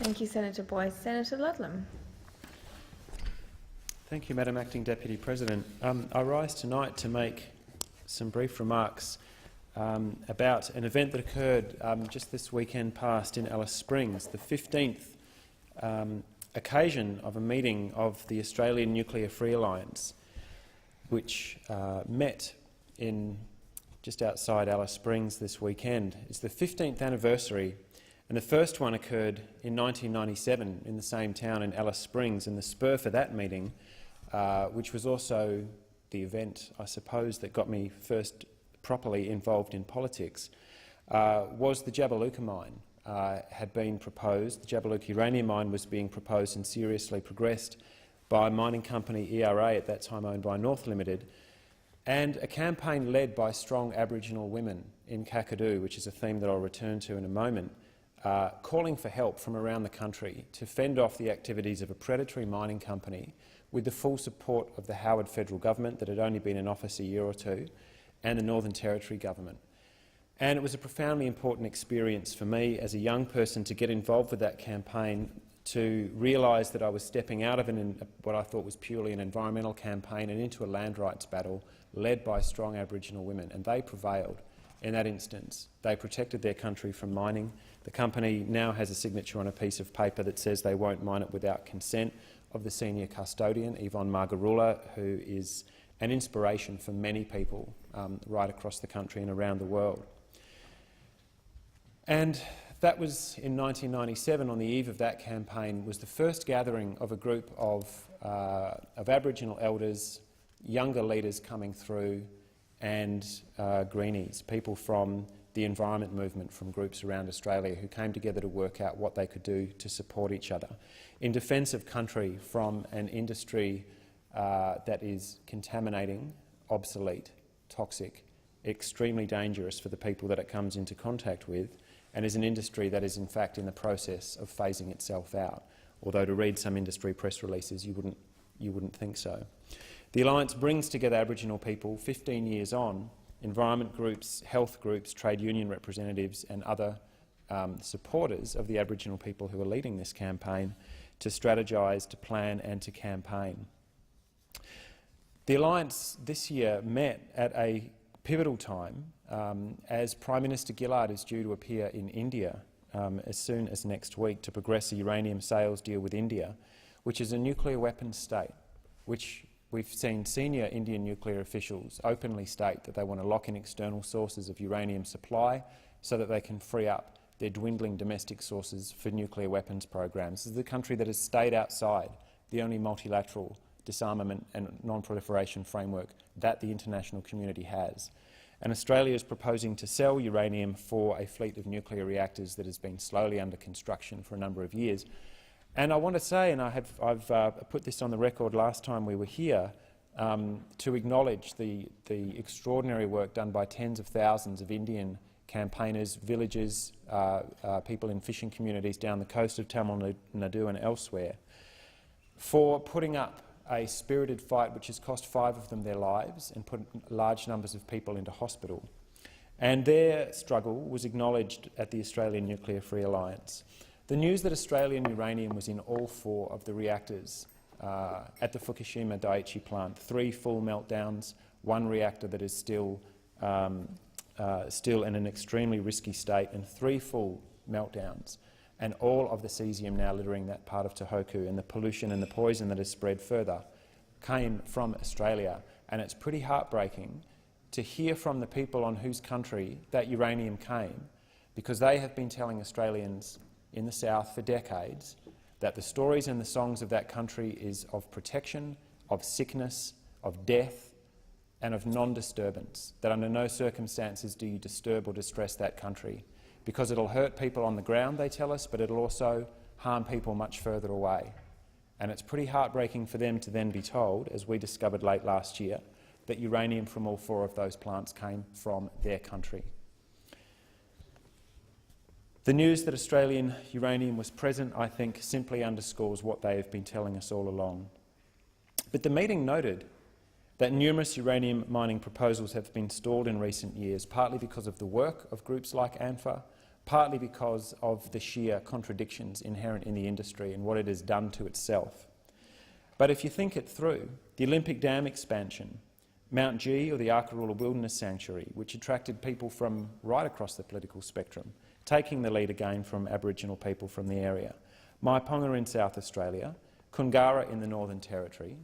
Thank you, Senator Boyce. Senator Ludlam. Thank you, Madam Acting Deputy President. I rise tonight to make some brief remarks about an event that occurred just this weekend past in Alice Springs, the 15th occasion of a meeting of the Australian Nuclear Free Alliance, which met in just outside Alice Springs this weekend. It's the 15th anniversary, and the first one occurred in 1997 in the same town in Alice Springs, and the spur for that meeting, which was also the event, I suppose, that got me first properly involved in politics, was the Jabiluka mine. Had been proposed. The Jabiluka uranium mine was being proposed and seriously progressed by mining company ERA, at that time owned by North Limited, and a campaign led by strong Aboriginal women in Kakadu, which is a theme that I'll return to in a moment, calling for help from around the country to fend off the activities of a predatory mining company with the full support of the Howard federal government that had only been in office a year or two, and the Northern Territory government. And it was a profoundly important experience for me as a young person to get involved with that campaign, to realise that I was stepping out of what I thought was purely an environmental campaign and into a land rights battle led by strong Aboriginal women, and they prevailed in that instance. They protected their country from mining. The company now has a signature on a piece of paper that says they won't mine it without consent of the senior custodian, Yvonne Margarula, who is an inspiration for many people right across the country and around the world. And that was in 1997. On the eve of that campaign was the first gathering of a group of Aboriginal elders, younger leaders coming through, and Greenies, people from the environment movement from groups around Australia who came together to work out what they could do to support each other in defence of country from an industry that is contaminating, obsolete, toxic, extremely dangerous for the people that it comes into contact with, and is an industry that is in fact in the process of phasing itself out, although to read some industry press releases you wouldn't think so. The Alliance brings together Aboriginal people 15 years on, environment groups, health groups, trade union representatives and other supporters of the Aboriginal people who are leading this campaign to strategise, to plan and to campaign. The Alliance this year met at a pivotal time as Prime Minister Gillard is due to appear in India as soon as next week to progress a uranium sales deal with India, which is a nuclear weapons state, which we've seen senior Indian nuclear officials openly state that they want to lock in external sources of uranium supply so that they can free up their dwindling domestic sources for nuclear weapons programs. This is the country that has stayed outside the only multilateral disarmament and non-proliferation framework that the international community has. And Australia is proposing to sell uranium for a fleet of nuclear reactors that has been slowly under construction for a number of years. And I want to say, and I've put this on the record last time we were here, to acknowledge the extraordinary work done by tens of thousands of Indian campaigners, villagers, people in fishing communities down the coast of Tamil Nadu and elsewhere, for putting up a spirited fight which has cost 5 of them their lives and put large numbers of people into hospital. And their struggle was acknowledged at the Australian Nuclear Free Alliance. The news that Australian uranium was in all 4 of the reactors at the Fukushima Daiichi plant, 3 full meltdowns, 1 reactor that is still in an extremely risky state, and 3 full meltdowns, and all of the cesium now littering that part of Tohoku, and the pollution and the poison that has spread further came from Australia. And it's pretty heartbreaking to hear from the people on whose country that uranium came, because they have been telling Australians in the South for decades that the stories and the songs of that country is of protection, of sickness, of death and of non-disturbance, that under no circumstances do you disturb or distress that country, because it'll hurt people on the ground, they tell us, but it'll also harm people much further away. And it's pretty heartbreaking for them to then be told, as we discovered late last year, that uranium from all 4 of those plants came from their country. The news that Australian uranium was present, I think, simply underscores what they have been telling us all along. But the meeting noted that numerous uranium mining proposals have been stalled in recent years, partly because of the work of groups like ANFA, partly because of the sheer contradictions inherent in the industry and what it has done to itself. But if you think it through, the Olympic Dam expansion, Mount G or the Arkaroola Wilderness Sanctuary, which attracted people from right across the political spectrum, taking the lead again from Aboriginal people from the area, Maiponga in South Australia, Kungara in the Northern Territory,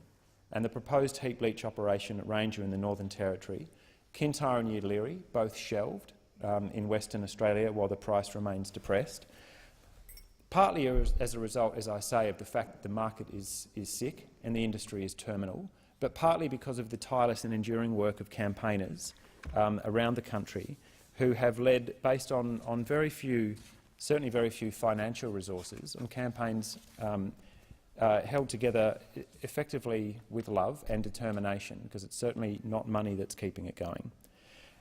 and the proposed heap leach operation at Ranger in the Northern Territory, Kintyre and Yeelirrie, both shelved in Western Australia while the price remains depressed, partly as a result, as I say, of the fact that the market is sick and the industry is terminal, but partly because of the tireless and enduring work of campaigners around the country who have led, based on very few, certainly very few financial resources, on campaigns held together effectively with love and determination, because it's certainly not money that's keeping it going.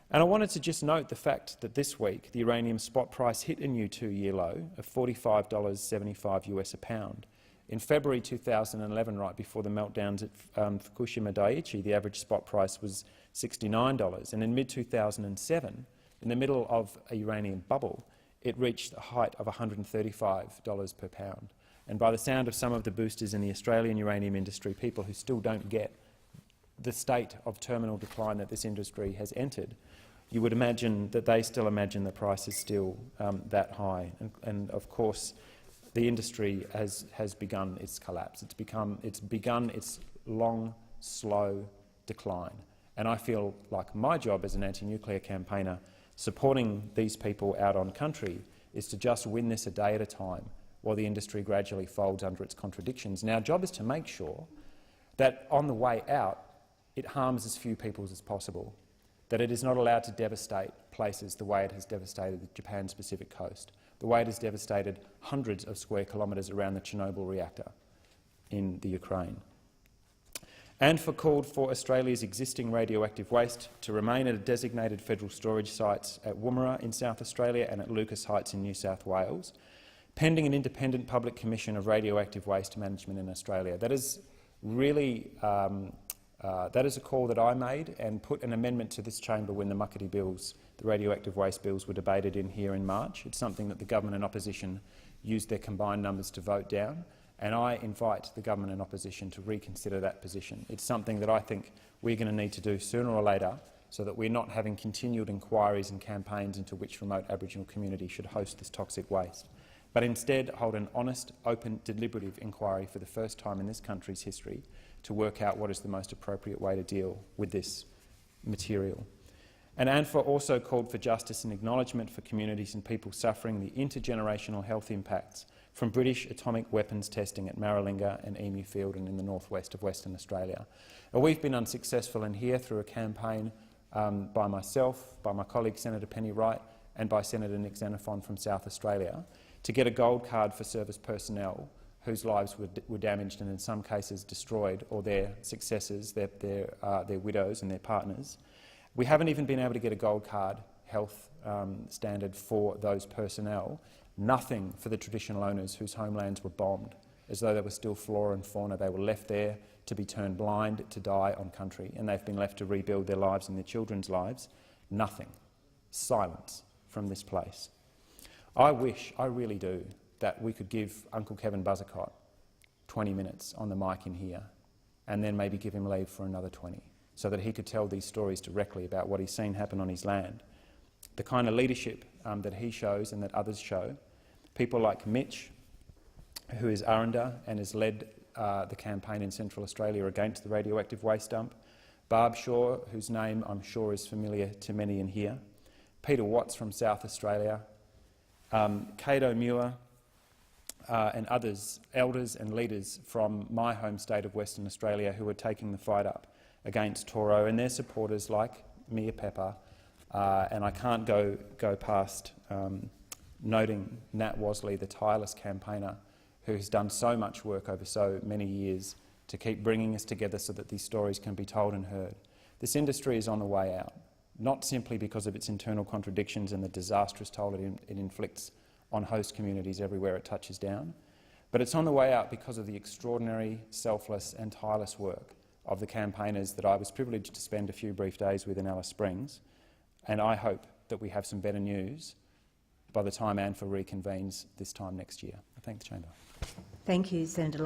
And I wanted to just note the fact that this week the uranium spot price hit a new two-year low of $45.75 US a pound. In February 2011, right before the meltdowns at Fukushima Daiichi, the average spot price was $69, and in mid-2007, in the middle of a uranium bubble, it reached a height of $135 per pound. And by the sound of some of the boosters in the Australian uranium industry, people who still don't get the state of terminal decline that this industry has entered, you would imagine that they still imagine the price is still that high. And of course, the industry has begun its collapse. It's begun its long, slow decline. And I feel like my job as an anti-nuclear campaigner, supporting these people out on country, is to just win this a day at a time while the industry gradually folds under its contradictions. And our job is to make sure that on the way out, it harms as few people as possible, that it is not allowed to devastate places the way it has devastated the Japan's Pacific coast, the way it has devastated hundreds of square kilometres around the Chernobyl reactor in the Ukraine. And called for Australia's existing radioactive waste to remain at designated federal storage sites at Woomera in South Australia and at Lucas Heights in New South Wales, pending an independent public commission of radioactive waste management in Australia. That is really that is a call that I made and put an amendment to this chamber when the Muckaty bills, the radioactive waste bills, were debated in here in March. It's something that the government and opposition used their combined numbers to vote down, and I invite the government and opposition to reconsider that position. It's something that I think we're going to need to do sooner or later, so that we're not having continued inquiries and campaigns into which remote Aboriginal community should host this toxic waste, but instead hold an honest, open, deliberative inquiry for the first time in this country's history to work out what is the most appropriate way to deal with this material. And ANFA also called for justice and acknowledgement for communities and people suffering the intergenerational health impacts from British atomic weapons testing at Maralinga and Emu Field and in the northwest of Western Australia. And we've been unsuccessful in here through a campaign by myself, by my colleague Senator Penny Wright and by Senator Nick Xenophon from South Australia to get a gold card for service personnel whose lives were damaged and in some cases destroyed, or their successors, their widows and their partners. We haven't even been able to get a gold card health standard for those personnel. Nothing for the traditional owners whose homelands were bombed, as though there was still flora and fauna. They were left there to be turned blind, to die on country, and they've been left to rebuild their lives and their children's lives. Nothing. Silence from this place. I wish, I really do, that we could give Uncle Kevin Buzzacott 20 minutes on the mic in here and then maybe give him leave for another 20, so that he could tell these stories directly about what he's seen happen on his land. The kind of leadership that he shows and that others show. People like Mitch, who is Aranda and has led the campaign in Central Australia against the radioactive waste dump. Barb Shaw, whose name I'm sure is familiar to many in here. Peter Watts from South Australia. Cato Muir, and others, elders and leaders from my home state of Western Australia who are taking the fight up against Toro, and their supporters like Mia Pepper, and I can't go past noting Nat Wasley, the tireless campaigner who has done so much work over so many years to keep bringing us together so that these stories can be told and heard. This industry is on the way out, not simply because of its internal contradictions and the disastrous toll it inflicts on host communities everywhere it touches down, but it's on the way out because of the extraordinary, selfless and tireless work of the campaigners that I was privileged to spend a few brief days with in Alice Springs, and I hope that we have some better news by the time ANFA reconvenes this time next year. I thank the chamber. Thank you, Senator Ludlam.